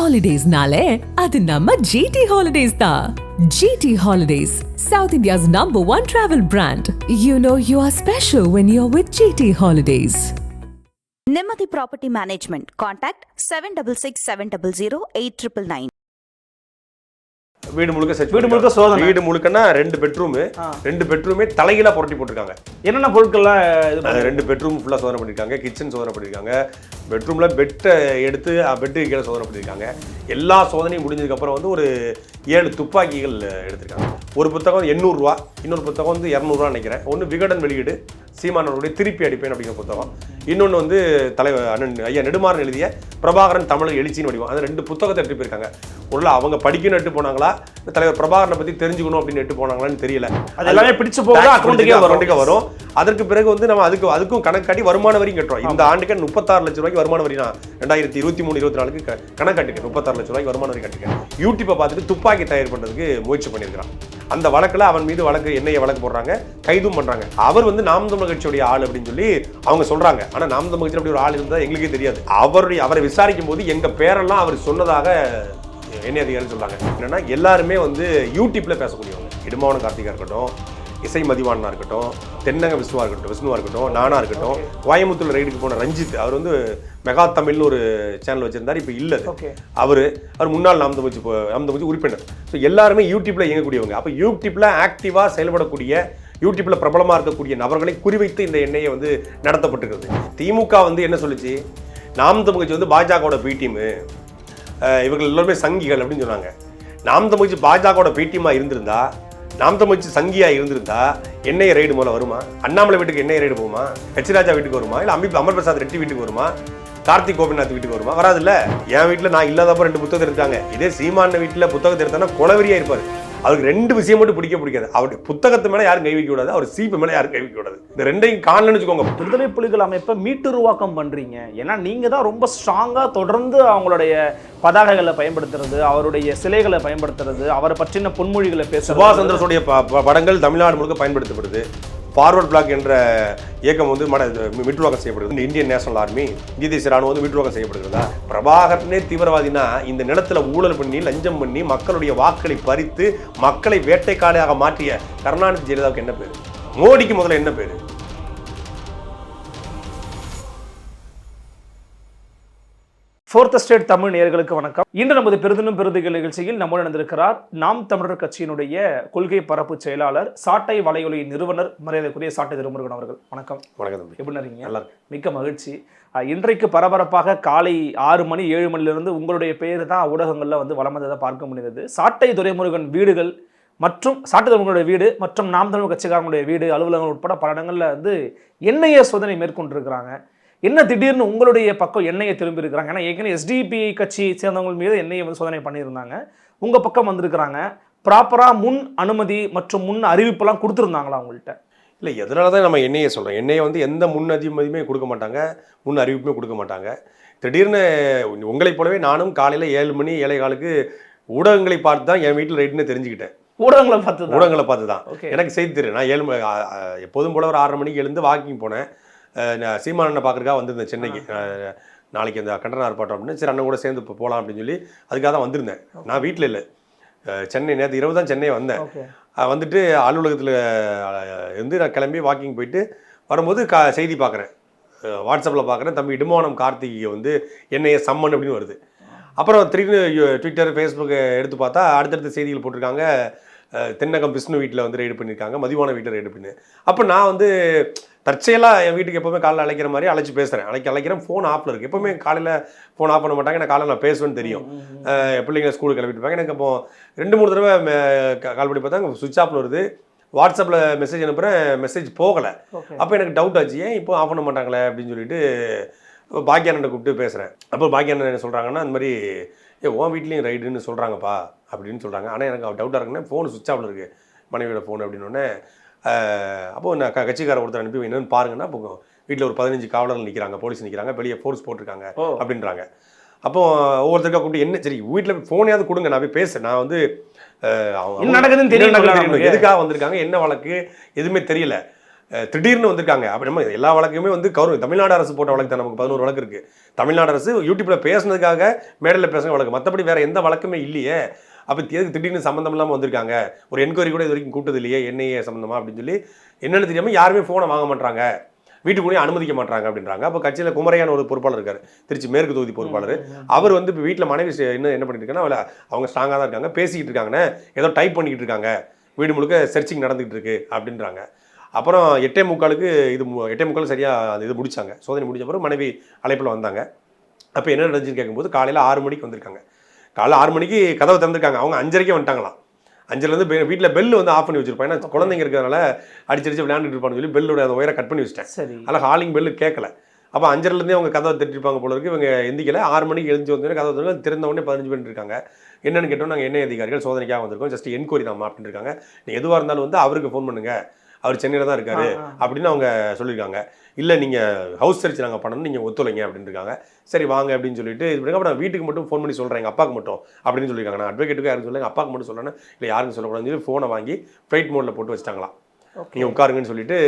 Holidays-nale, adu namma GT Holidays da. GT Holidays, South India's #1 travel brand. You know you are special when you're with GT Holidays. Nemathi Property Management. Contact 7667008999. வீடு முழுக்க set வீடு முழுக்க சோதனை. வீடு முழுக்கன்னா 2 bedroom, 2 பெட்ரூமே தலைகீழா புரட்டி போட்டிருக்காங்க. என்னென்ன பொருட்கள்லாம் இது 2 பெட்ரூம் ஃபுல்லா சோதனை பண்ணிருக்காங்க, கிச்சன் சோதனை பண்ணிருக்காங்க, பெட்ரூம்ல பெட்டை எடுத்து பெட்டு கீழே சோதனை பண்ணிருக்காங்க. எல்லா சோதனையும் முடிஞ்சதுக்கு அப்புறம் வந்து ஒரு 7 துப்பாக்கிகள் எடுத்திருக்காங்க. ஒரு புத்தகம் 800 ரூபா, இன்னொரு புத்தகம் வந்து 200 ரூபா நினைக்கிறேன். ஒன்று விகடன் வெளியீடு சீமானவருடைய திருப்பி அடிப்பேன் அப்படிங்கிற புத்தகம், இன்னொன்று வந்து தலைவர் அண்ணன் ஐயா நெடுமாறன் எழுதிய பிரபாகரன் தமிழ் எழுச்சின்னு வடிவம். அந்த 2 புத்தகத்தை எடுத்து போயிருக்காங்க. ஒரு அவங்க படிக்கணும் எட்டு போனாங்களா, தலைவர் பிரபாகரனை பத்தி தெரிஞ்சுக்கணும் அப்படின்னு எட்டு போனாங்களான்னு தெரியல. அது எல்லாமே பிடிச்சு போக அக்கௌண்ட்டுக்கே வரும். அதற்கு பிறகு வந்து நம்ம அதுக்கும் கணக்கு காட்டி வருமான வரி கட்டுறோம். இந்த ஆண்டுக்கு 36 லட்சம் ரூபாய்க்கு வருமான வரி நான் 2023-24 கணக்காட்டுக்கு 36 லட்சம் ரூபாய்க்கு வருமான வரி கட்டிருக்கேன். யூடியூப்பை பார்த்துட்டு துப்பாக்கி தயார் பண்றதுக்கு முயற்சி பண்ணியிருக்கிறான். அந்த வழக்குல அவன் மீது என்னைய வழக்கு போடுறாங்க, கைதும் பண்றாங்க. அவர் வந்து நாம் தமிழர் கட்சியுடைய ஆள் அப்படின்னு சொல்லி அவங்க சொல்றாங்க. ஆனா நாம் தமிழர் கட்சியில் அப்படி ஒரு ஆள் இருந்தா எங்களுக்கே தெரியாது. அவரை விசாரிக்கும் போது எங்க பேரெல்லாம் அவர் சொன்னதாக என்ன அதிகாரி சொல்றாங்க. என்னன்னா எல்லாருமே வந்து யூடியூப்ல பேசக்கூடியவங்க. இடுமாவன கார்த்திகா இருக்கட்டும், இசை மதிவானா இருக்கட்டும், தென்னக விஷ்ணுவா இருக்கட்டும், நானா இருக்கட்டும், கோயம்புத்தூர் ரைடுக்கு போன ரஞ்சித், அவர் வந்து மெகா தமிழ்னு ஒரு சேனல் வச்சிருந்தாரு, இப்போ இல்லை. அவர் முன்னாள் நாம் தமிழ் உறுப்பினர். ஸோ எல்லாருமே யூடியூப்ல இயங்கக்கூடியவங்க. அப்போ யூடியூப்ல ஆக்டிவா செயல்படக்கூடிய, யூடியூப்ல பிரபலமா இருக்கக்கூடிய நபர்களை குறிவைத்து இந்த எண்ணெயை வந்து நடத்தப்பட்டிருக்கிறது. திமுக வந்து என்ன சொல்லுச்சு, நாம் தமிழ் கட்சி வந்து பாஜகவோட பி டீமு, இவர்கள் எல்லாருமே சங்கிகள் அப்படின்னு சொன்னாங்க. நாம் தமிழ் கட்சி பாஜகவோட பி டீமா இருந்திருந்தா, நாம் தமிழ் சங்கியா இருந்திருந்தா எண்ணெய் ரைடு மூலம் வருமா? அண்ணாமலை வீட்டுக்கு எண்ணெய் ரைடு போகுமா? கச்சிராஜா வீட்டுக்கு வருமா? இல்லை அமர் பிரசாத் ரெட்டி வீட்டுக்கு வருமா? கார்த்திக் கோபிநாத் வீட்டுக்கு வருமா? வராதுல்ல. என் வீட்டில் நான் இல்லாதப்ப 2 புத்தகத்தை எடுத்தாங்க. இதே சீமான வீட்டில் புத்தகத்தை எடுத்தானா கொலவெறியா இருப்பாரு. அவருக்கு 2 விஷயம் மட்டும் பிடிக்காது. அவருடைய புத்தகத்து மேல யாரும் கை வைக்க கூடாது, அவர் சீப்பு மேல யாரும் கை வைக்க கூடாது. இந்த 2ஐயும் காணலன்னு வச்சுக்கோங்க. விடுதலை புலிகள் அமைப்பை மீட்டுருவாக்கம் பண்றீங்க. ஏன்னா நீங்க தான் ரொம்ப ஸ்ட்ராங்கா தொடர்ந்து அவங்களுடைய பதாகைகளை பயன்படுத்துறது, அவருடைய சிலைகளை பயன்படுத்துறது, அவரை பற்றின பொன்மொழிகளை பேச, சுபாஷ் சந்திரனுடைய படங்கள் தமிழ்நாடு முழுக்க பயன்படுத்தப்படுது. ஃபார்வர்ட் பிளாக் என்ற இயக்கம் வந்து மீட்டுருவாக்கம் செய்யப்படுகிறது. இந்தியன் நேஷனல் ஆர்மி, இந்திய தேசிய ராணுவம் வந்து மீட்டுருவாக்கம் செய்யப்படுகிறதா? பிரபாகரனே தீவிரவாதினா இந்த நிலத்துல ஊழல் பண்ணி, லஞ்சம் பண்ணி, மக்களுடைய வாக்களை பறித்து மக்களை வேட்டைக்காடாக மாற்றிய கருணாநிதி ஜெயலலிதாவுக்கு என்ன பேரு? மோடிக்கு முதல்ல என்ன பேரு? ஃபோர்த் ஸ்டேட் தமிழ் நேயர்களுக்கு வணக்கம். இன்று நமது பெருதினும் பெருதுகள் நிகழ்ச்சியில் நம்முடன் இணைந்திருக்கிறார் நாம் தமிழர் கட்சியினுடைய கொள்கை பரப்பு செயலாளர், சாட்டை வலையொலி நிறுவனர், மரியாதைக்குரிய சாட்டை திருமுருகன் அவர்கள். வணக்கம். வணக்கம். எப்படி இருக்கீங்க? நல்லா இருக்கு. மிக்க மகிழ்ச்சி. இன்றைக்கு பரபரப்பாக காலை 6 மணி 7 மணிலிருந்து உங்களுடைய பெயர் தான் ஊடகங்கள்ல வந்து வலம் வந்ததை பார்க்க முடிந்தது. சாட்டை துரைமுருகன் வீடுகள் மற்றும் சாட்டை துரைமுருகனுடைய வீடு மற்றும் நாம் தமிழர் கட்சிக்காரங்களுடைய வீடு, அலுவலகங்கள் உட்பட பல இடங்கள்ல வந்து எண்ணெயை சோதனை மேற்கொண்டிருக்கிறாங்க. என்ன திடீர்னு உங்களுடைய பக்கம் எண்ணெயை திரும்பி இருக்கிறாங்க? ஏன்னா ஏற்கனவே எஸ்டிபிஐ கட்சி சேர்ந்தவங்க மீது எண்ணெயை வந்து சோதனை பண்ணியிருந்தாங்க. உங்க பக்கம் வந்திருக்கிறாங்க. ப்ராப்பரா முன் அனுமதி மற்றும் முன் அறிவிப்பெல்லாம் கொடுத்துருந்தாங்களா உங்கள்கிட்ட? இல்லை, எதனால தான் நம்ம எண்ணெயை சொல்கிறோம். எண்ணெயை வந்து எந்த முன் அதிகமதியுமே கொடுக்க மாட்டாங்க, முன் அறிவிப்புமே கொடுக்க மாட்டாங்க. திடீர்னு உங்களைப் போலவே நானும் காலையில் 7 மணி 7:15 ஊடகங்களை பார்த்து தான் என் வீட்டில் ரைட்டுன்னு தெரிஞ்சுக்கிட்டேன். ஊடகங்களை பார்த்து தான் எனக்கு செய்தி தெரியும். நான் 7 எப்போதும் போல ஒரு 6:30 மணிக்கு எழுந்து வாக்கிங் போனேன். சீமானனை பார்க்குறக்காக வந்திருந்தேன் சென்னைக்கு. நாளைக்கு அந்த கண்டன ஆர்ப்பாட்டம் அப்படின்னு, சரி அண்ணன் கூட சேர்ந்து இப்போ போகலாம் அப்படின்னு சொல்லி அதுக்காக தான் வந்திருந்தேன். நான் வீட்டில் இல்லை, சென்னை நேற்று இரவு தான் சென்னை வந்தேன். வந்துட்டு அலுவலகத்தில் இருந்து நான் கிளம்பி வாக்கிங் போயிட்டு வரும்போது செய்தி பார்க்குறேன், வாட்ஸ்அப்பில் பார்க்குறேன், தம்பி இடுமானம் கார்த்திகை வந்து என்னைய சம்மன் அப்படின்னு வருது. அப்புறம் திரும்பி ட்விட்டர் ஃபேஸ்புக் எடுத்து பார்த்தா அடுத்தடுத்த செய்திகள் போட்டிருக்காங்க. தென்னகம் விஷ்ணு வீட்டில் வந்து ரைடு பண்ணியிருக்காங்க, மதிவான வீட்டில் ரைடு பண்ணு. அப்போ நான் வந்து தற்செயலாக என் வீட்டுக்கு எப்போவுமே காலையில் அழைக்கிற மாதிரி அழைச்சி பேசுகிறேன். அழைக்கிறேன், ஃபோன் ஆஃபில் இருக்குது. எப்போவுமே காலையில் ஃபோன் ஆஃப் பண்ண மாட்டாங்க. எனக்கு காலையில் நான் பேசுவேன்னு தெரியும். பிள்ளைங்க ஸ்கூலுக்கு கிளம்பிட்டு இருப்பாங்க. எனக்கு அப்போ 2-3 தடவை கால் பண்ணி பார்த்தா சுவிட்ச் ஆஃபில் வருது. வாட்ஸ்அப்பில் மெசேஜ் அனுப்புகிறேன், மெசேஜ் போகலை. அப்போ எனக்கு டவுட் ஆச்சு, ஏன் இப்போ ஆஃப் பண்ண மாட்டாங்களே அப்படின்னு சொல்லிட்டு பாக்கியானனை கூப்பிட்டு பேசுகிறேன். அப்போ பாக்கியானன் என்ன சொல்கிறாங்கன்னா, அந்த மாதிரி உன் வீட்லேயும் ரைடுன்னு சொல்கிறாங்கப்பா அப்படின்னு சொல்கிறாங்க. ஆனால் எனக்கு டவுட்டாக இருக்குன்னா ஃபோன் சுவிட்ச் ஆஃபில் இருக்குது, மனைவியோட ஃபோன் அப்படின்னோடனே அப்போது நான் கட்சிக்கார ஒருத்தர் அனுப்பி என்னென்னு பாருங்கன்னா, அப்போ வீட்டில் ஒரு 15 காவலர்கள் நிற்கிறாங்க, போலீஸ் நிற்கிறாங்க, வெளியே ஃபோர்ஸ் போட்டிருக்காங்க அப்படின்றாங்க. அப்போ ஒவ்வொருத்தருக்கா கூப்பிட்டு என்ன சரி வீட்டில் ஃபோனையாவது கொடுங்க, நான் போய் பேசுகிறேன். நான் வந்து நடக்குதுன்னு தெரியும், எதுக்காக வந்திருக்காங்க, என்ன வழக்கு எதுவுமே தெரியல. திடீர்னு வந்திருக்காங்க. அப்போ நம்ம எல்லா வழக்குமே வந்து தமிழ்நாடு அரசு போட்ட வழக்கு தான். நமக்கு 11 வழக்கு இருக்குது. தமிழ்நாடு அரசு யூடியூப்ல பேசுனதுக்காக மேடையில் பேசுகிற வழக்கு, மற்றபடி வேற எந்த வழக்குமே இல்லையே. அப்போ எதுக்கு திடீர்னு சம்மந்தம் இல்லாமல் வந்திருக்காங்க, ஒரு என்கொயரி கூட இது வரைக்கும் கூட்டது இல்லையே, என்ஐஏ சம்மந்தமா அப்படின்னு சொல்லி என்னென்னு தெரியாமல் யாருமே ஃபோனை வாங்க மாட்டாங்க, வீட்டுக்குள்ளேயே அனுமதிக்க மாட்டாங்க அப்படின்றாங்க. அப்போ கட்சியில் குமரையான ஒரு பொறுப்பாளர் இருக்காரு, திருச்சி மேற்கு தொகுதி பொறுப்பாளர். அவர் வந்து இப்போ வீட்டில் மனைவி என்ன பண்ணிட்டு இருக்காங்கன்னா, அவங்க ஸ்ட்ராங்காக தான் இருக்காங்க, பேசிக்கிட்டு இருக்காங்கன்னு ஏதோ டைப் பண்ணிக்கிட்டு இருக்காங்க, வீடு முழுக்க சர்ச்சிங் நடந்துகிட்டு இருக்கு அப்படின்றாங்க. அப்புறம் 8:45 இது 8:45 சரியாக அந்த இது முடிச்சாங்க. சோதனை முடிஞ்ச பிறகு மனைவி அழைப்பில் வந்தாங்க. அப்போ என்ன நடந்துச்சுன்னு கேட்கும்போது காலையில் 6 மணிக்கு வந்திருக்காங்க. காலையில் 6 மணிக்கு கதவை திறந்துருக்காங்க. அவங்க 5:30 வந்துட்டாங்களாம். 5:00 வீட்டில் பெல் வந்து ஆஃப் பண்ணி வச்சிருப்பேன். ஏன்னா குழந்தைங்க இருக்கிறதுனால அடிச்சடிச்சு விளையாண்டுட்டு இருப்பான்னு சொல்லி பெல்லோட அந்த ஒயரை கட் பண்ணி வச்சிட்டேன். அதனால் ஹாலிங் பெல்லு கேட்கல. அப்போ 5:30 அவங்க கதவை தட்டிருப்பாங்க போல இருக்கு. இவங்க எந்திக்கல. 6 மணிக்கு எழுந்து வந்து கதவை திறந்து திறந்த உடனே 15 பேர் இருக்காங்க. என்னென்னு கேட்டோம், நாங்கள் எண்ணெய் அதிகாரிகள் சோதனைக்காக வந்திருக்கோம், ஜஸ்ட் என்கொயரி தான் அப்படின்னு இருக்காங்க. நீங்கள் எதுவாக இருந்தாலும் வந்து அவருக்கு ஃபோன் பண்ணுங்க, அவர் சென்னையில் தான் இருக்காரு அப்படின்னு அவங்க சொல்லியிருக்காங்க. இல்லை நீங்கள் ஹவுஸ் சர்ச் நாங்கள் பண்ணணும், நீங்கள் ஒத்துழைங்க அப்படின்னு இருக்காங்க. சரி வாங்க அப்படின்னு சொல்லிட்டு இது பண்ணி, அப்புறம் வீட்டுக்கு மட்டும் ஃபோன் பண்ணி சொல்கிறேன், எங்கள் அப்பாவுக்கு மட்டும் அப்படின்னு சொல்லியிருக்காங்க. நான் அட்வொகேட்டுக்கு யாரும் சொல்லுங்கள், அப்பாவுக்கு மட்டும் சொல்லணும், இல்லை யாருக்கும் சொல்லக்கூடாதுன்னு சொல்லி ஃபோனை வாங்கி ஃப்ளைட் மோடில் போட்டு வச்சிட்டாங்களாம். நீங்கள் உட்காருங்கன்னு சொல்லிட்டு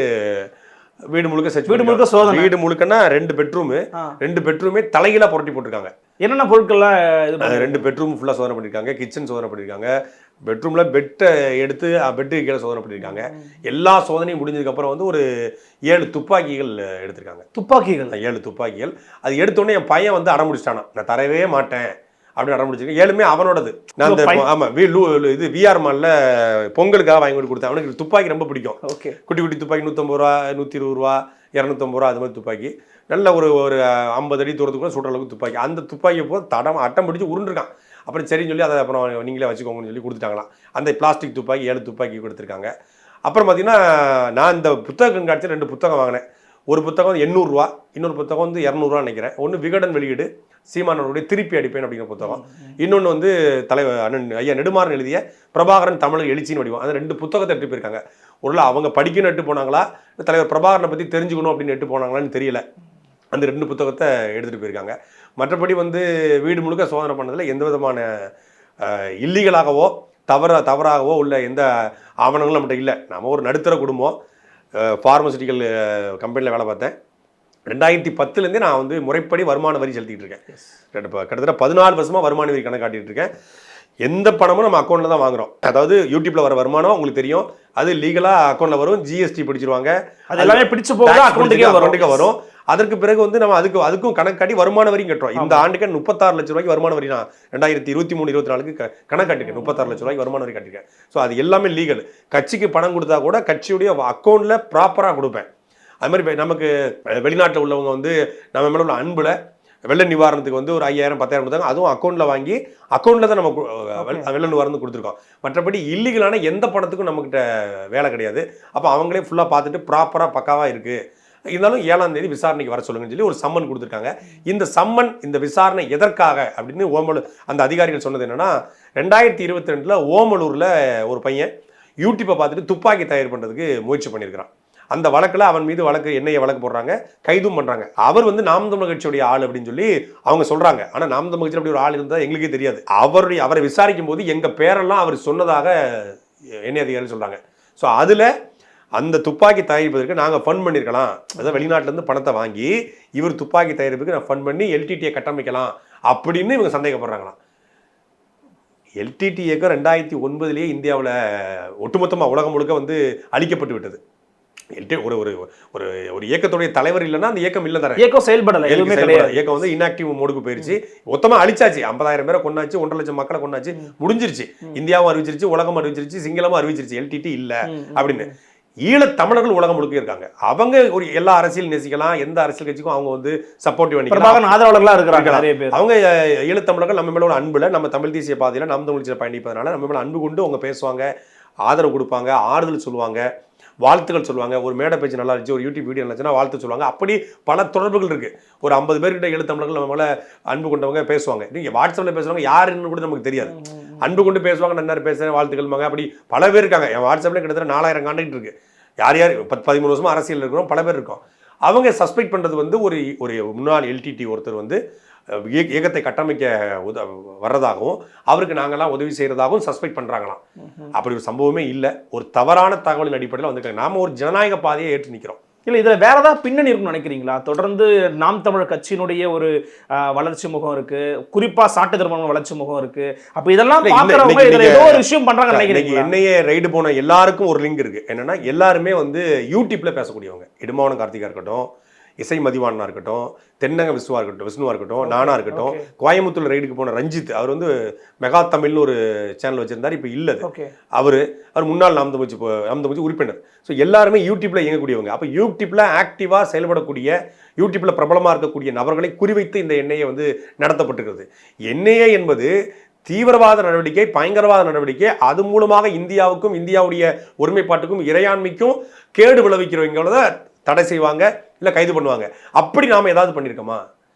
வீடு முழுக்க சர்ச், வீடு முழுக்க சோதனை. வீடு முழுக்கன்னா 2 பெட்ரூமு, 2 பெட்ரூமே தலைகீழாக புரட்டி போட்டிருக்காங்க. என்னென்ன பொருட்கள்லாம் 2 பெட்ரூம் ஃபுல்லாக சோதனை பண்ணியிருக்காங்க, கிச்சன் சோதனை பண்ணியிருக்காங்க, பெட்ரூமில் பெட்டை எடுத்து பெட்டு கீழே சோதனை பண்ணியிருக்காங்க. எல்லா சோதனையும் முடிஞ்சதுக்கப்புறம் வந்து ஒரு 7 துப்பாக்கிகள் எடுத்திருக்காங்க. துப்பாக்கிகள் 7 துப்பாக்கிகள். அது எடுத்தோடனே என் பையன் வந்து அடம்பிடிச்சிட்டானா, நான் தரவே மாட்டேன் அப்படின்னு அடம்பிடிச்சிருக்கேன். 7மே அவனோடது. நான் அந்த ஆமாம் இது விஆர் மாலில் பொங்கலுக்காக வாங்கி கொடுத்தேன். அவனுக்கு துப்பாக்கி ரொம்ப பிடிக்கும். ஓகே. குட்டி குட்டி துப்பாக்கி 150 ரூபா, 120 ரூபா, 250 ரூபா, அது மாதிரி துப்பாக்கி. நல்ல ஒரு 50 அடி தூரத்துக்குள்ள சுடுற அளவுக்கு துப்பாக்கி. அந்த துப்பாக்கியை போது அட்டம் பிடிச்சி உருண்டுருக்கான். அப்புறம் சரின்னு சொல்லி அதை அப்புறம் நீங்களே வச்சுக்கோங்கன்னு சொல்லி கொடுத்துட்டாங்களாம். அந்த பிளாஸ்டிக் துப்பாக்கி 7 துப்பாக்கி கொடுத்துருக்காங்க. அப்புறம் பார்த்தீங்கன்னா, நான் இந்த புத்தக கண்காட்சியில் 2 புத்தகம் வாங்கினேன். ஒரு புத்தகம் வந்து 800 ரூபா, இன்னொரு புத்தகம் வந்து 200 நினைக்கிறேன். ஒன்று விகடன் வெளியீடு சீமானவருடைய திருப்பி அடிப்பேன் அப்படிங்கிற புத்தகம். இன்னொன்று வந்து தலைவர் அண்ணன் ஐயா நெடுமாறன் எழுதிய பிரபாகரன் தமிழர் எழுச்சின்னு வடிவம். அந்த 2 புத்தகத்தை எட்டு போயிருக்காங்க. ஒரு அவங்க படிக்கணும் எட்டு போனாங்களா, தலைவர் பிரபாகரனை பற்றி தெரிஞ்சுக்கணும் அப்படின்னு எட்டு போனாங்களான்னு தெரியல. அந்த 2 புத்தகத்தை எடுத்துகிட்டு போயிருக்காங்க. மற்றபடி வந்து வீடு முழுக்க சோதனை பண்ணதில் எந்த விதமான இல்லீகலாகவோ தவறாகவோ உள்ள எந்த ஆவணங்களும் நம்மகிட்ட இல்லை. நம்ம ஒரு நடுத்தர குடும்பம், ஃபார்மசிட்டிக்கல் கம்பெனியில் வேலை பார்த்தேன். 2010 நான் வந்து முறைப்படி வருமான வரி செலுத்திட்டு இருக்கேன். கிட்டத்தட்ட 14 வருஷமாக வருமான வரி கணக்கு காட்டிட்டு இருக்கேன். எந்த பணமும் நம்ம அக்கௌண்ட்டில் தான் வாங்குறோம். அதாவது யூடியூப்ல வர வருமானம் உங்களுக்கு தெரியும், அது லீகலாக அக்கௌண்ட்டில் வரும். ஜிஎஸ்டி பிடிச்சிருவாங்க, அது எல்லாமே பிடிச்சு போக அக்கௌண்ட்டுக்கே வரும். அதற்கு பிறகு வந்து நம்ம அதுக்கும் கணக்கு காட்டி வருமான வரியும் கட்டுறோம். இந்த ஆண்டுக்கு 36 லட்ச ரூபாய்க்கு வருமான வரி நான் 2023-24 கணக்கு காட்டிருக்கேன். 36 லட்ச ரூபாய்க்கு வருமான வரி கட்டிருக்கேன். ஸோ அது எல்லாமே லீகல். கட்சிக்கு பணம் கொடுத்தா கூட கட்சியுடைய அக்கௌண்ட்டில் ப்ராப்பராக கொடுப்பேன். அது மாதிரி நமக்கு வெளிநாட்டில் உள்ளவங்க வந்து நம்ம மேலே உள்ள அன்புல வெள்ள நிவாரணத்துக்கு வந்து ஒரு 5000 10,000 கொடுத்தாங்க. அதுவும் அக்கௌண்ட்டில் வாங்கி அக்கௌண்ட்டில் தான் நம்ம வெள்ள நிவாரணம் கொடுத்துருக்கோம். மற்றபடி இல்லீகலான எந்த பணத்துக்கும் நம்மக்கிட்ட வேலை கிடையாது. அப்போ அவங்களே ஃபுல்லாக பார்த்துட்டு ப்ராப்பராக பக்காவாக இருக்குது, இருந்தாலும் 7ஆம் தேதி விசாரணைக்கு வர சொல்லுங்கன்னு சொல்லி ஒரு சம்மன் கொடுத்துருக்காங்க. இந்த விசாரணை எதற்காக அப்படின்னு அந்த அதிகாரிகள் சொன்னது என்னன்னா, 2022 ஓமலூரில் ஒரு பையன் யூடியூப்பை பார்த்துட்டு துப்பாக்கி தயார் பண்ணுறதுக்கு முயற்சி பண்ணியிருக்கிறான். அந்த வழக்கில் அவன் மீது என்ஐஏ வழக்கு போடுறாங்க, கைதும் பண்ணுறாங்க. அவர் வந்து நாம் தமிழர் கட்சியுடைய ஆள் அப்படின்னு சொல்லி அவங்க சொல்கிறாங்க. ஆனால் நாம் தமிழர் கட்சியில் அப்படி ஒரு ஆள் இருந்தால் எங்களுக்கே தெரியாது. அவரை விசாரிக்கும் போது எங்கள் பேரெல்லாம் அவர் சொன்னதாக என்ஐஏ அதிகாரிகள் சொல்கிறாங்க. ஸோ அதில் அந்த துப்பாக்கி தயாரிப்பதற்கு நாங்கள் ஃபண்ட் பண்ணியிருக்கலாம், அதாவது வெளிநாட்டிலேருந்து பணத்தை வாங்கி இவர் துப்பாக்கி தயாரிப்புக்கு நான் ஃபண்ட் பண்ணி எல்டிடியை கட்டமைக்கலாம் அப்படின்னு இவங்க சந்தேகப்படுறாங்களாம். எல்டிடி இயக்கம் 2009 இந்தியாவில் ஒட்டுமொத்தமாக உலகம் முழுக்க வந்து அழிக்கப்பட்டு விட்டது. ஒரு ஒரு இயக்கத்துடைய தலைவர் இல்லைன்னா அந்த இயக்கம் இல்லை தானே, இயக்கம் செயல்படலை, இயக்கம் வந்து இன்ஆக்டிவ் மோடுக்கு போயிருச்சு. மொத்தமாக அழிச்சாச்சு. 50,000 பேரை கொண்டாச்சு, 1.5 லட்சம் மக்களை கொண்டாச்சு, முடிஞ்சிருச்சு. இந்தியாவும் அறிவிச்சிருச்சு, உலகம் அறிவிச்சிருச்சு, சிங்களமும் அறிவிச்சிருச்சு எல்டிடி இல்லை அப்படின்னு. ஈழத்தமிழர்கள் உலகம் முழுக்க இருக்காங்க. அவங்க ஒரு எல்லா அரசியல் நேசிக்கலாம், எந்த அரசியல் கட்சிக்கும் அவங்க வந்து சப்போர்ட்டிவ் பண்ணிக்கலாம், ஆதரவாளர்களாக இருக்கிறாங்க. அவங்க ஈழத்தமிழர்கள் நம்ம மேல ஒரு அன்புல, நம்ம தமிழ் தேசிய பாதையில நம்ம தமிழ் பயணிப்பதனால நம்ம மேல அன்பு கொண்டு அவங்க பேசுவாங்க, ஆதரவு கொடுப்பாங்க, ஆறுதல் சொல்லுவாங்க, வாழ்த்துக்கள் சொல்லுவாங்க. ஒரு மேடை பேச்சு நல்லா இருந்துச்சு, ஒரு யூடியூப் வீடியோ இருந்துச்சுன்னா வாழ்த்து சொல்லுவாங்க. அப்படி பல தொடர்புகள் இருக்கு. ஒரு 50 பேர்கிட்ட ஈழத்தமிழர்கள் நம்ம மேல அன்பு கொண்டவங்க பேசுவாங்க. நீங்க வாட்ஸ்அப்ல பேசுவாங்க, யாருன்னு கூட நமக்கு தெரியாது. அன்பு கொண்டு பேசுவாங்க, நன்னார் பேசுறேன், வாழ்த்துக்கள். அப்படி பல பேர் இருக்காங்க. என் வாட்ஸ்அப்ல கிட்டத்தட்ட 4000 கான்டாக்ட் இருக்கு. யார் 13 வருஷமா அரசியல் இருக்கிறோம், பல பேர் இருக்கோம். அவங்க சஸ்பெக்ட் பண்றது வந்து ஒரு முன்னாள் எல்டிடி ஒருத்தர் வந்து இயக்கத்தை கட்டமைக்க வர்றதாகவும் அவருக்கு நாங்கள்லாம் உதவி செய்கிறதாகவும் சஸ்பெக்ட் பண்ணுறாங்களாம். அப்படி ஒரு சம்பவமே இல்லை. ஒரு தவறான தகவலின் அடிப்படையில் வந்துருக்காங்க. நாம ஒரு ஜனநாயக பாதையை ஏற்று நிற்கிறோம். இல்லை, இதில் வேற ஏதாவது பின்னணி இருக்குன்னு நினைக்கிறீங்களா? தொடர்ந்து நாம் தமிழர் கட்சியினுடைய ஒரு வளர்ச்சி முகம் இருக்கு, குறிப்பா சாட்டு திருமணம் வளர்ச்சி முகம் இருக்கு. அப்ப இதெல்லாம் பார்க்கறவங்க இதுல ஏதோ ஒரு விஷயம் பண்றாங்க நினைக்கிறீங்க. என்னையே ரைடு போன எல்லாருக்கும் ஒரு லிங்க் இருக்கு. என்னன்னா எல்லாருமே வந்து யூடியூப்ல பேசக்கூடியவங்க. இடுமாவனம் கார்த்திகா இருக்கட்டும், இசை மதிவானா இருக்கட்டும், தென்னக விஷ்ணுவா இருக்கட்டும், நானா இருக்கட்டும், கோயம்புத்தூர் ரைடுக்கு போன ரஞ்சித், அவர் வந்து மெகா தமிழ்னு ஒரு சேனல் வச்சிருந்தார், இப்போ இல்லை. அவர் முன்னாள் நாம் தமிழ் உறுப்பினர். ஸோ எல்லாருமே யூடியூப்ல இயங்கக்கூடியவங்க. அப்போ யூடியூப்ல ஆக்டிவா செயல்படக்கூடிய, யூடியூப்ல பிரபலமாக இருக்கக்கூடிய நபர்களை குறிவைத்து இந்த என்ஐஏ வந்து நடத்தப்பட்டிருக்கிறது. என்ஐஏ என்பது தீவிரவாத நடவடிக்கை, பயங்கரவாத நடவடிக்கை. அது மூலமாக இந்தியாவுக்கும், இந்தியாவுடைய ஒருமைப்பாட்டுக்கும், இறையாண்மைக்கும் கேடு விளைவிக்கிறவங்கள தடை செய்வாங்க, இல்லை கைது பண்ணுவாங்க. அப்படி நாம் ஏதாவது பண்ணியிருக்கோமா?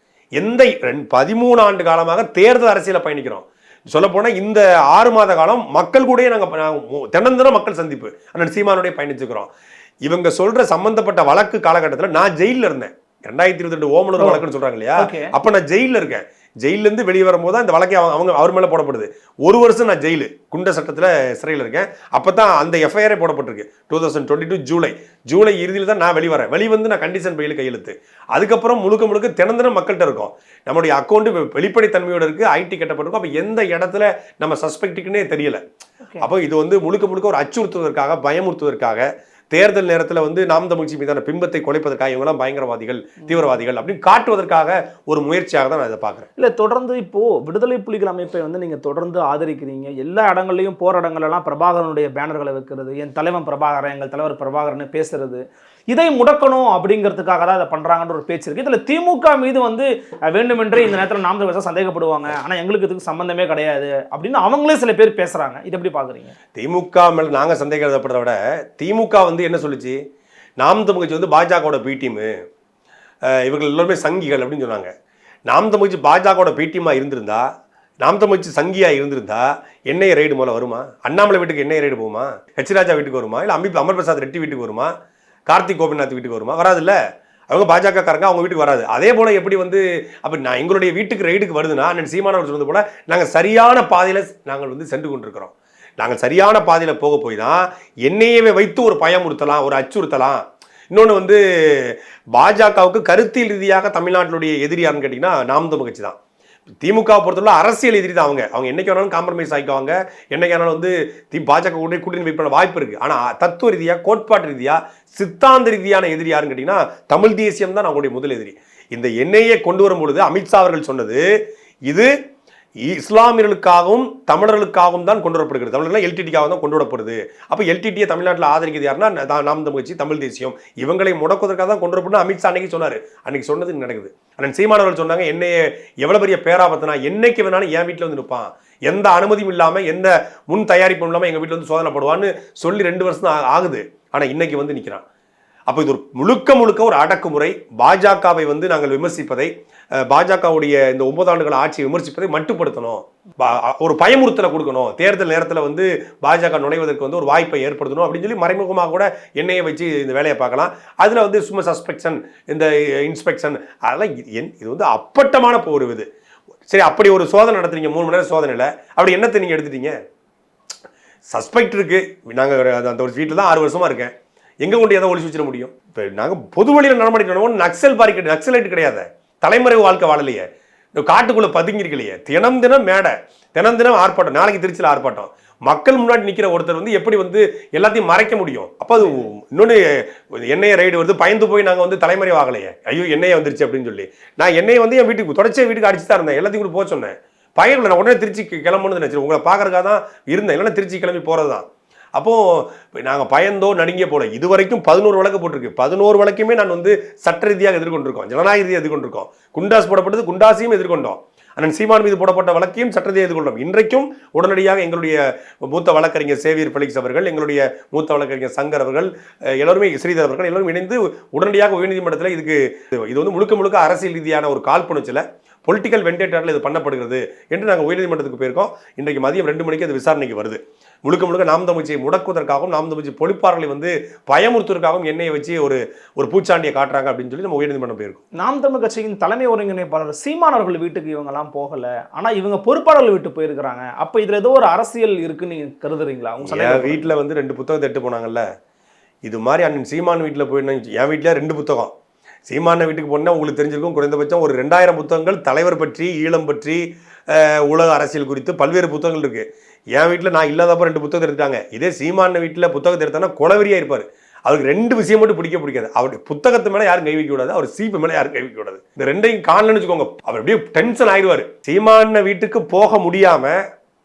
எந்த 13 ஆண்டு காலமாக தேர்தல் அரசியலை பயணிக்கிறோம். சொல்லப்போனால் இந்த 6 மாத காலம் மக்கள் கூட நாங்கள் தினம் மக்கள் சந்திப்பு அண்ணன் சீமானுடைய பயணிச்சுக்கிறோம். இவங்க சொல்ற சம்பந்தப்பட்ட வழக்கு காலகட்டத்தில் நான் ஜெயிலில் இருந்தேன். 2022 ஓமலூர் வழக்குன்னு சொல்றாங்க இல்லையா, அப்போ நான் ஜெயிலில் இருக்கேன். ஜெயிலேருந்து வெளியே வரும்போது தான் இந்த வழக்கை அவர் மேலே போடப்படுது. 1 வருஷம் நான் ஜெயிலு குண்ட சட்டத்தில் சிறையில் இருக்கேன். அப்போ தான் அந்த எஃப்ஐஆரே போடப்பட்டிருக்கு. 2022 ஜூலை இறுதியில் தான் நான் வெளிவந்து நான் கண்டிஷன் பெயில் கையெழுத்து. அதுக்கப்புறம் முழுக்க தினம் மக்கள்கிட்ட இருக்கும். நம்மளுடைய அக்கௌண்ட் வெளிப்படைத்தன்மையோடு இருக்குது, ஐடி கட்டப்பட்டிருக்கும். அப்போ எந்த இடத்துல நம்ம சஸ்பெக்டுக்குன்னே தெரியல. அப்போ இது வந்து முழுக்க ஒரு அச்சுறுத்துவதற்காக, பயமுறுத்துவதற்காக, தேர்தல் நேரத்தில் வந்து நாம் தமிழ்ச்சி மீதான பிம்பத்தை குலைப்பதற்காக இவங்கெல்லாம் பயங்கரவாதிகள், தீவிரவாதிகள் அப்படின்னு காட்டுவதற்காக ஒரு முயற்சியாக தான் நான் இதை பார்க்குறேன். இல்லை, தொடர்ந்து இப்போ விடுதலை புலிகள் அமைப்பை வந்து நீங்கள் தொடர்ந்து ஆதரிக்கிறீங்க. எல்லா இடங்கள்லையும் போகிற இடங்கள்லாம் பிரபாகரனுடைய பேனர்களை வைக்கிறது, என் தலைவன் பிரபாகரன், எங்கள் தலைவர் பிரபாகரன் பேசுறது, இதை முடக்கணும் அப்படிங்கிறதுக்காக தான் அதை பண்ணுறாங்கன்ற ஒரு பேச்சு இருக்குது. இதில் திமுக மீது வந்து வேண்டுமென்றே இந்த நேரத்தில் நாம் தமிழர் சந்தேகப்படுவாங்க, ஆனால் எங்களுக்கு இதுக்கு சம்பந்தமே கிடையாது அப்படின்னு அவங்களே சில பேர் பேசுகிறாங்க. இது எப்படி பார்க்குறீங்க? திமுக மேலே நாங்கள் சந்தேகப்படுறத விட திமுக வந்து என்ன சொல்லிச்சு, நாம் தமிழ் வந்து பாஜகவோட பி டீமு, இவர்கள் எல்லோருமே சங்கிகள் அப்படின்னு சொன்னாங்க. நாம் தமிழ் பாஜகவோட பி டீமாக இருந்திருந்தா, நாம் தமிழ் சங்கியாக இருந்திருந்தா என்ஐஏ ரைடு மூலம் வருமா? அண்ணாமலை வீட்டுக்கு என்ஐஏ ரைடு போகுமா? ஹெச் ராஜா வீட்டுக்கு வருமா? இல்லை அமர் பிரசாத் ரெட்டி வீட்டுக்கு வருமா? கார்த்திக் கோபிநாத் வீட்டுக்கு வருமா? வராதுல்ல. அவங்க பாஜக காரங்க, அவங்க வீட்டுக்கு வராது. அதே போல எப்படி வந்து அப்படி நான் எங்களுடைய வீட்டுக்கு ரைடுக்கு வருதுன்னா, அண்ணன் சீமானவர் சொன்னது போல நாங்கள் சரியான பாதையில் நாங்கள் வந்து சென்று கொண்டிருக்கிறோம். நாங்கள் சரியான பாதையில் போக போய் தான் என்ஐஏவை வைத்து ஒரு பயமுறுத்தலாம், ஒரு அச்சுறுத்தலாம். இன்னொன்று வந்து பாஜகவுக்கு கருத்தியல் ரீதியாக தமிழ்நாட்டினுடைய எதிரியாருன்னு கேட்டிங்கன்னா நாம் தமிழ் கட்சி தான். திமுக பொறுத்தவரை அரசியல் எதிரி தான். அவங்க என்னைக்கு வேணாலும் காம்ப்ரமைஸ் ஆகிக்குவாங்க, என்னைக்கு வேணாலும் வந்து பாஜக கூட கூட்டணி வைப்பான வாய்ப்பு இருக்கு. ஆனால் தத்துவ ரீதியாக, கோட்பாட்டு ரீதியாக, சித்தாந்த ரீதியான எதிரி யாருன்னு கேட்டிங்கன்னா தமிழ் தேசியம் தான் அவங்களுடைய முதல் எதிரி. இந்த என்ஐஏ கொண்டு வரும் பொழுது அமித்ஷா அவர்கள் சொன்னது, இது இஸ்லாமியர்களுக்காகவும் தமிழர்களுக்காகவும் தான் கொண்டு வரப்படுகிறது, தமிழர்கள் எல்டிடிக்காக தான் கொண்டு வரப்படுது. அப்போ எல்டிடியை தமிழ்நாட்டில் ஆதரிக்கிறது யாருன்னா நாம் தமிழ் கட்சி, தமிழ் தேசியம், இவங்களை முடக்குவதற்காக தான் கொண்டு வரப்படும் அமித்ஷா அன்னைக்கு சொன்னார். அன்னைக்கு சொன்னது நடக்குது. அண்ணன் சீமானவர்கள் சொன்னாங்க, என்னையே எவ்வளோ பெரிய பேராபத்துனா என்னைக்கு வேணாலும் என் வீட்டில் வந்து நிற்பான், எந்த அனுமதியும் இல்லாமல், எந்த முன் தயாரிப்பும் இல்லாமல் எங்கள் வீட்டில் வந்து சோதனைப்படுவான்னு சொல்லி 2 வருஷம் தான் ஆகுது. ஆனால் இன்னைக்கு வந்து நிற்கிறான். அப்போ இது ஒரு முழுக்க ஒரு அடக்குமுறை. பாஜகவை வந்து நாங்கள் விமர்சிப்பதை, பாஜகவுடைய இந்த 9 ஆண்டுகள் ஆட்சியை விமர்சிப்பதை மட்டுப்படுத்தணும், ஒரு பயமுறுத்தலை கொடுக்கணும், தேர்தல் நேரத்தில் வந்து பாஜக நுழைவதற்கு வந்து ஒரு வாய்ப்பை ஏற்படுத்தணும் அப்படின்னு சொல்லி மறைமுகமாக கூட என்ஐஏ வச்சு இந்த வேலையை பார்க்கலாம். அதில் வந்து சும்மா சஸ்பெக்ஷன், இந்த இன்ஸ்பெக்ஷன், அதெல்லாம் இது வந்து அப்பட்டமான போர். இது சரி, அப்படி ஒரு சோதனை நடத்துறீங்க, 3 மணி நேரம் சோதனையில், அப்படி என்னத்தை நீங்கள் எடுத்துட்டீங்க? சஸ்பெக்ட் இருக்கு. நாங்கள் அந்த ஒரு வீட்டில் தான் 6 வருஷமா இருக்கேன், எங்கே கொண்டு எதை ஒழிச்சு வச்சிட முடியும்? இப்போ நாங்கள் பொது வழியில் நடமாடிட்டு நக்சலைட் கிடையாது, தலைமறைவு வாழ்க்கை வாழலையே, காட்டுக்குள்ளே பதுங்கிருக்கலையே, தினம் மேடை, தினம் ஆர்ப்பாட்டம். நாளைக்கு திருச்சியில் ஆர்ப்பாட்டம். மக்கள் முன்னாடி நிற்கிற ஒருத்தர் வந்து எப்படி வந்து எல்லாத்தையும் மறைக்க முடியும்? அப்போ அது இன்னொன்று என்ஐஏ ரைடு வருது, பயந்து போய் நாங்கள் வந்து தலைமறைவு ஆகலையே, ஐயோ என்ஐஏ வந்துருச்சு அப்படின்னு சொல்லி. நான் என்ஐஏ வந்து என் வீட்டுக்கு தொடர்ச்சியாக வீட்டுக்கு அடிச்சு தான் இருந்தேன், எல்லாத்தையும் கூட போக சொன்னேன். பயனில்லை, நான் உடனே திருச்சி கிளம்பணும்னு நினச்சிருக்கேன், உங்களை பார்க்கறதுக்காக தான் இருந்தேன், இல்லைன்னா திருச்சி கிளம்பி போகிறது தான். அப்போது நாங்கள் பயந்தோ நடுங்கிய போல இது வரைக்கும் 11 வழக்கு போட்டிருக்கு. 11 வழக்குமே நான் வந்து சட்ட ரீதியாக எதிர்கொண்டிருக்கோம், ஜனநாயக ரீதியாக எதிர்கொண்டிருக்கோம். குண்டாஸ் போடப்பட்டது, குண்டாசையும் எதிர்கொண்டோம். அண்ணன் சீமான் மீது போடப்பட்ட வழக்கையும் சட்ட ரீதியாக எதிர்கொண்டோம். இன்றைக்கும் உடனடியாக எங்களுடைய மூத்த வழக்கறிஞர் சேவியர் பெலிக்ஸ் அவர்கள், எங்களுடைய மூத்த வழக்கறிஞர் சங்கர் அவர்கள், எல்லோருமே ஸ்ரீதர் அவர்கள் எல்லோரும் இணைந்து உடனடியாக உயர்நீதிமன்றத்தில் இது வந்து முழுக்க அரசியல் ரீதியான ஒரு காழ்ப்புணர்ச்சியில் பொலிட்டிக்கல் வெண்டேட்டரில் இது பண்ணப்படுகிறது என்று நாங்கள் உயர்நீதிமன்றத்துக்கு போயிருக்கோம். இன்றைக்கு மதியம் 2 மணிக்கு அது விசாரணைக்கு வருது. முழுக்க முழுக்க நாம் தமிழ் கட்சியை முடக்குவதற்காகவும் நாம் தமிழ் கட்சி பொழிப்பாளர்களை வந்து பயமுறுத்துவதற்காகவும் எண்ணெயை வச்சு ஒரு பூச்சாண்டியை காட்டுறாங்க அப்படின்னு சொல்லி நம்ம உயர்நீதிமன்றம் போயிருக்கோம். நாம் தமிழ் கட்சியின் தலைமை ஒருங்கிணைப்பாளர் சீமான் அவர்கள் வீட்டுக்கு இவங்கெல்லாம் போகல, ஆனா இவங்க பொறுப்பாளர்கள் வீட்டு போயிருக்கிறாங்க. அப்ப இதுல ஏதோ ஒரு அரசியல் இருக்குன்னு நீங்க கருதுறீங்களா? என் வீட்டில் வந்து 2 புத்தகத்தை எட்டு போனாங்கல்ல, இது மாதிரி அண்ணன் சீமான் வீட்டில் போயிருந்தேன். என் வீட்டில் 2 புத்தகம். சீமான வீட்டுக்கு போனால் உங்களுக்கு தெரிஞ்சிருக்கும், குறைந்தபட்சம் ஒரு 2000 புத்தகங்கள் தலைவர் பற்றி, ஈழம் பற்றி, உலக அரசியல் குறித்து பல்வேறு புத்தகங்கள் இருக்கு. என் வீட்டில் நான் இல்லாதப்ப 2 புத்தகத்தை எடுத்துட்டாங்க. இதே சீமான வீட்டில் புத்தகத்தை எடுத்தானா கொலவெறியா இருப்பார். அவருக்கு 2 விஷயம் மட்டும் பிடிக்காது. அவருடைய புத்தகத்து மேலே யாரும் கை வைக்க கூடாது, அவர் சீப்பு மேலே யாரும் கை வைக்க கூடாது. இந்த 2ஐயும் காணலன்னு வச்சுக்கோங்க, அவர் அப்படியே டென்ஷன் ஆயிடுவார். சீமான வீட்டுக்கு போக முடியாம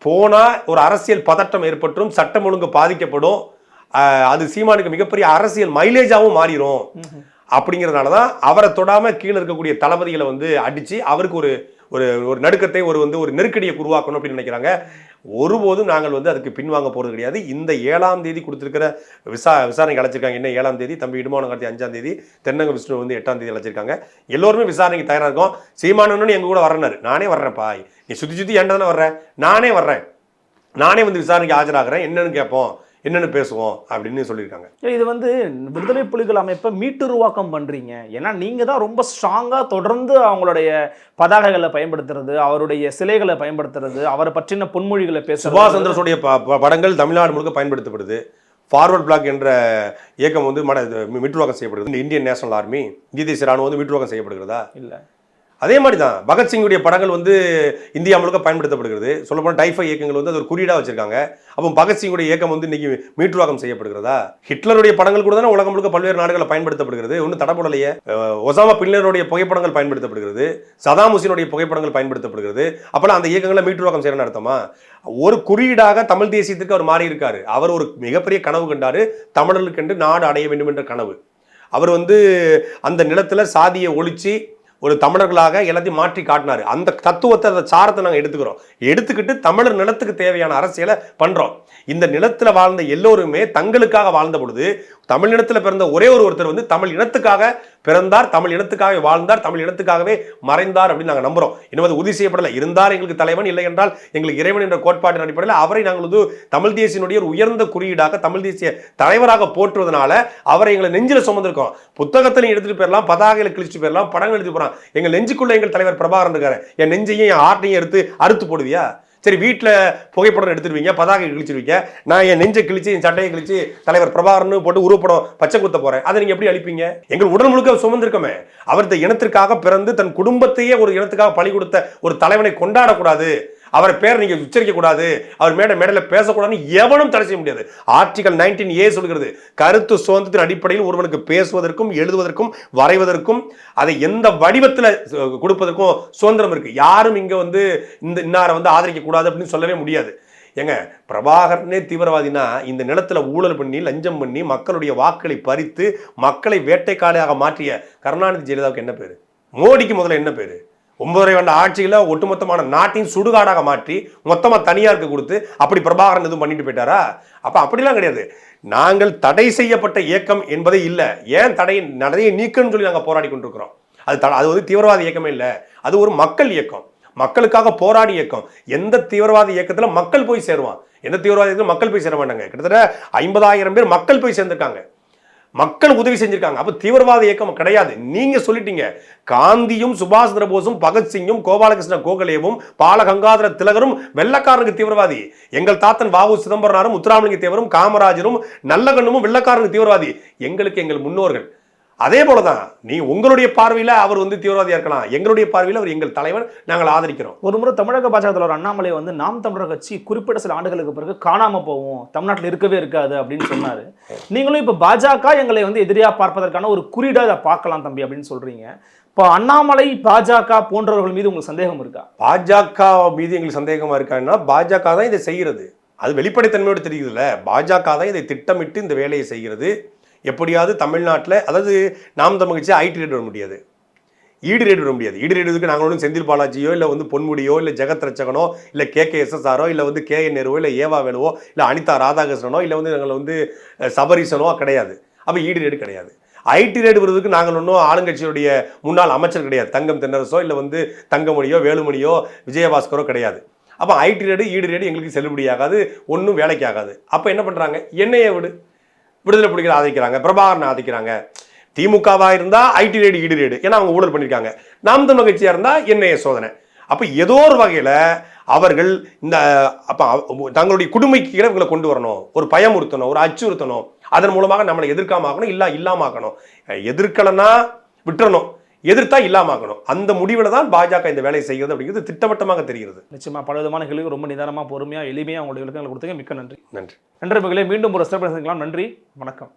போனா ஒரு அரசியல் பதட்டம் ஏற்பட்டும், சட்டம் ஒழுங்கு பாதிக்கப்படும், அது சீமானுக்கு மிகப்பெரிய அரசியல் மைலேஜாவும் மாறிடும். அப்படிங்கிறதுனால தான் அவரை தொடாம கீழே இருக்கக்கூடிய தளபதிகளை வந்து அடிச்சு அவருக்கு ஒரு ஒரு நடுக்கத்தை ஒரு நெருக்கடியை உருவாக்கணும் அப்படின்னு நினைக்கிறாங்க. ஒருபோதும் நாங்கள் வந்து அதுக்கு பின்வாங்க போறது கிடையாது. இந்த 7ஆம் தேதி கொடுத்திருக்கிற விசாரணைக்கு அழைச்சிருக்காங்க. என்ன 7ஆம் தேதி, தம்பி இடுமான கார்த்தி 5ஆம் தேதி, தென்னங்க விஷ்ணு வந்து 8ஆம் தேதி அழைச்சிருக்காங்க. எல்லோருமே விசாரணைக்கு தயாராக இருக்கும். சீமானன்னு எங்க கூட வர்றனாரு, நானே வர்றேன்ப்பா, நீ சுத்தி ஏன்டா தானே வர்றேன், நானே வர்றேன், நானே வந்து விசாரணைக்கு ஆஜராகிறேன், என்னன்னு கேட்போம், என்னென்னு பேசுவோம் அப்படின்னு சொல்லியிருக்காங்க. இது வந்து விடுதலை புலிகள் அமைப்பை மீட்டுருவாக்கம் பண்றீங்க. ஏன்னா நீங்க தான் ரொம்ப ஸ்ட்ராங்கா தொடர்ந்து அவங்களுடைய பதாகைகளை பயன்படுத்துறது, அவருடைய சிலைகளை பயன்படுத்துறது, அவரை பற்றின பொன்மொழிகளை பேசுறது. சுபாஷ் சந்திரனுடைய படங்கள் தமிழ்நாடு முழுக்க பயன்படுத்தப்படுது. ஃபார்வர்ட் பிளாக் என்ற இயக்கம் வந்து மீட்டுருவாக்கம் செய்யப்படுகிறது. இந்தியன் நேஷனல் ஆர்மி, இந்திய தேசிய ராணுவம் வந்து மீட்டுருவாக்கம் செய்யப்படுகிறதா? இல்லை. அதே மாதிரி தான் பகத்சிங்குடைய படங்கள் வந்து இந்தியா முழுக்க பயன்படுத்தப்படுகிறது. சொல்லப்போனால் டைஃபை இயக்கங்கள் வந்து அது ஒரு குறியீடாக வச்சிருக்காங்க. அப்போ பகத்சிங்குடைய இயக்கம் வந்து இன்னைக்கு மீட்டுருவாக்கம் செய்யப்படுகிறதா? ஹிட்லருடைய படங்கள் கூட தானே உலகம் முழுக்க பல்வேறு நாடுகளில் பயன்படுத்தப்படுகிறது. ஒன்றும் தடப்படலையே. ஒசாமா பின்லேருடைய புகைப்படங்கள் பயன்படுத்தப்படுகிறது, சதாம் ஹுசேனுடைய புகைப்படங்கள் பயன்படுத்தப்படுகிறது. அப்போலாம் அந்த இயக்கங்களை மீட்டுருவாக்கம் செய்யணும்னு அர்த்தமா? ஒரு குறியீடாக தமிழ் தேசியத்துக்கு அவர் மாறி இருக்காரு. அவர் ஒரு மிகப்பெரிய கனவு கண்டாரு, தமிழர்களுக்கென்று நாடு அடைய வேண்டும் என்ற கனவு. அவர் வந்து அந்த நிலத்தில் சாதியை ஒழிச்சு ஒரு தமிழர்களாக எல்லாத்தையும் மாற்றி காட்டினாரு. அந்த தத்துவத்தை, அந்த சாரத்தை நாங்கள் எடுத்துக்கிட்டு தமிழர் நிலத்துக்கு தேவையான அரசியலை பண்றோம். இந்த நிலத்துல வாழ்ந்த எல்லோருமே தங்களுக்காக வாழ்ந்த பொழுது, தமிழ் இனத்துல பிறந்த ஒருத்தர் வந்து தமிழ் இனத்துக்காக பிறந்தார், தமிழ் இனத்துக்காக வாழ்ந்தார், தமிழ் இனத்துக்காகவே மறைந்தார் அப்படின்னு நாங்கள் நம்புறோம். இன்னும் அது உறுதி செய்யப்படலை. இருந்தார் எங்களுக்கு தலைவன், இல்லை என்றால் எங்களுக்கு இறைவன் என்ற கோட்பாட்டின் அடிப்படையில் அவரை நாங்கள் வந்து தமிழ் தேசியனுடைய ஒரு உயர்ந்த குறியீடாக, தமிழ் தேசிய தலைவராக போற்றுவதனால அவரை எங்களை நெஞ்சில சுமந்திருக்கோம். புத்தகத்திலையும் எடுத்துட்டு போயிடலாம், பதாகையில கிழிச்சுட்டு போயிடலாம், படங்கள் எடுத்து போறான். எங்கள் நெஞ்சுக்குள்ள எங்கள் தலைவர் பிரபாகரன் இருக்காரு. என் நெஞ்சையும் என் ஆட்டையும் எடுத்து அறுத்து போடுவியா? சரி, வீட்டில் புகைப்படம் எடுத்துருவீங்க, பதாகை கிழிச்சிருவீங்க, நான் என் நெஞ்சை கிழிச்சு என் சட்டையை கிழிச்சு தலைவர் பிரபாகரன் போட்டு உருவப்படம் பச்சை குத்த போறேன். அதை நீங்க எப்படி அழிப்பீங்க? எங்கள் உடல் முழுக்க சுமந்திருக்கமே. அவர் இந்த இனத்திற்காக பிறந்து தன் குடும்பத்தையே ஒரு இனத்துக்காக பலி கொடுத்த ஒரு தலைவனை கொண்டாடக்கூடாது, அவர் பேர் நீங்க உச்சரிக்க கூடாது, அவர் மேடையில பேசக்கூடாதுன்னு எவனும் தடை செய்ய முடியாது. ஆர்டிகல் 19A சொல்கிறது, கருத்து சுதந்திரத்தின் அடிப்படையில் ஒருவனுக்கு பேசுவதற்கும் எழுதுவதற்கும் வரைவதற்கும் அதை எந்த வடிவத்தில் கொடுப்பதற்கும் சுதந்திரம் இருக்கு. யாரும் இங்க வந்து இந்த இன்னாரை வந்து ஆதரிக்க கூடாது அப்படின்னு சொல்லவே முடியாது. ஏங்க, பிரபாகரனே தீவிரவாதினா இந்த நிலத்துல ஊழல் பண்ணி, லஞ்சம் பண்ணி, மக்களுடைய வாக்களை பறித்து மக்களை வேட்டைக்காலையாக மாற்றிய கருணாநிதி ஜெயலலிதாவுக்கு என்ன பேரு? மோடிக்கு முதல்ல என்ன பேரு? 9 ஆண்டு ஆட்சியில ஒட்டுமொத்தமான நாட்டின் சுடுகாடாக மாற்றி மொத்தமா தனியாருக்கு கொடுத்து அப்படி பிரபாகரன் எதுவும் பண்ணிட்டு போயிட்டாரா? அப்ப அப்படிலாம் கிடையாது. நாங்கள் தடை செய்யப்பட்ட இயக்கம் என்பதே இல்லை. ஏன் தடையை நீக்கணும்னு சொல்லி நாங்கள் போராடி கொண்டிருக்கிறோம். அது வந்து தீவிரவாத இயக்கமே இல்லை, அது ஒரு மக்கள் இயக்கம், மக்களுக்காக போராடி இயக்கம். எந்த தீவிரவாத இயக்கத்துல மக்கள் போய் சேருவான்? எந்த தீவிரவாத இயக்கத்தில் மக்கள் போய் சேர மாட்டாங்க. கிட்டத்தட்ட 50,000 பேர் மக்கள் போய் சேர்ந்திருக்காங்க, மக்கள் உதவி செஞ்சிருக்காங்க. அப்ப தீவிரவாத இயக்கம் கிடையாது. நீங்க சொல்லிட்டீங்க. காந்தியும் சுபாஷ் சந்திர போஸும் பகத்சிங்கும் கோபாலகிருஷ்ண கோகலேவும் பாலகங்காதர திலகரும் வெள்ளக்காரனுக்கு தீவிரவாதி. எங்கள் தாத்தன் வாவு சிதம்பரனாரும் முத்துராமலிங்க தேவரும் காமராஜரும் நல்லகண்ணுமும் வெள்ளக்காரனுக்கு தீவிரவாதி. எங்களுக்கு எங்கள் முன்னோர்கள். அதே போலதான் நீ உங்களுடைய பார்வையில அவர் வந்து தீவிரவாதியா இருக்கலாம், எங்களுடைய பார்வையில அவர் எங்கள் தலைவர், நாங்கள் ஆதரிக்கிறோம். ஒரு முறை தமிழக பாஜக தலைவர் அண்ணாமலை வந்து நாம் தமிழர் கட்சி குறிப்பிட்ட சில ஆண்டுகளுக்கு பிறகு காணாம போவோம், தமிழ்நாட்டில் இருக்கவே இருக்காது அப்படின்னு சொன்னாரு. நீங்களும் இப்ப பாஜக எங்களை வந்து எதிரியா பார்ப்பதற்கான ஒரு குறியீடா இதை பார்க்கலாம் தம்பி அப்படின்னு சொல்றீங்க. இப்போ அண்ணாமலை, பாஜக போன்றவர்கள் மீது உங்களுக்கு சந்தேகம் இருக்கா? பாஜக மீது எங்களுக்கு சந்தேகமா இருக்கான்னா, பாஜக தான் இதை செய்கிறது. அது வெளிப்படைத்தன்மையோடு தெரியுதுல்ல. பாஜக தான் இதை திட்டமிட்டு இந்த வேலையை செய்கிறது. எப்படியாவது தமிழ்நாட்டில், அதாவது நாம் தமிழ் கட்சி ஐடி ரேட் வர முடியாது, ஈடு ரேட் வர முடியாது. ஈடு ரேட்டுக்கு நாங்கள் ஒன்றும் செந்தில் பாலாஜியோ இல்லை வந்து பொன்முடியோ இல்லை ஜெகத் ரட்சகனோ இல்லை KKSSRோ இல்லை வந்து KN நேருவோ இல்லை ஏவா வேலுவோ இல்லை அனிதா ராதாகிருஷ்ணனோ இல்லை வந்து நாங்கள் வந்து சபரீசனோ கிடையாது. அப்போ ஈடு ரேடு கிடையாது. ஐடி ரேடு விருதுக்கு நாங்கள் ஒன்றும் ஆளுங்கட்சியுடைய முன்னாள் அமைச்சர் கிடையாது. தங்கம் தென்னரசோ இல்லை வந்து தங்கமணியோ வேலுமணியோ விஜயபாஸ்கரோ கிடையாது. அப்போ ஐடி ரேடு ஈடு ரேடு எங்களுக்கு செல்லுபடியாகாது, ஒன்றும் வேலைக்கு ஆகாது. அப்போ என்ன பண்ணுறாங்க, என்னையை விடுதலை புலிகளை ஆதரிக்கிறாங்க, பிரபாகரனை ஆதரிக்கிறாங்க. திமுகவாக இருந்தால் ஐடி ரேடு ஈடு ரேடு, ஏன்னா அவங்க ஊழல் பண்ணியிருக்காங்க. நாம் தமிழ் கட்சியாக இருந்தால் என்னைய சோதனை. அப்போ ஏதோ ஒரு வகையில் அவர்கள் இந்த அப்போ தங்களுடைய குடும்பைக்கு இவங்களை கொண்டு வரணும், ஒரு பயமுறுத்தணும், ஒரு அச்சுறுத்தணும், அதன் மூலமாக நம்மளை எதிர்க்காம ஆக்கணும், இல்லாம ஆக்கணும். எதிர்க்கலன்னா விட்டுறணும், எதிர்த்தா இல்லாம ஆக்கணும். அந்த முடிவில் தான் பாஜக இந்த வேலையை செய்கிறது அப்படிங்கிறது திட்டவட்டமாக தெரிகிறது. நிச்சயமா பல விதமான கேள்வி ரொம்ப நிதானமாக பொறுமையாக எளிமையாக உங்களுடைய விளக்கங்களை கொடுத்தீங்க. மிக்க நன்றி. நன்றி நண்பர்களே, மீண்டும் ஒரு சிறப்பு சந்திக்கலாம். நன்றி, வணக்கம்.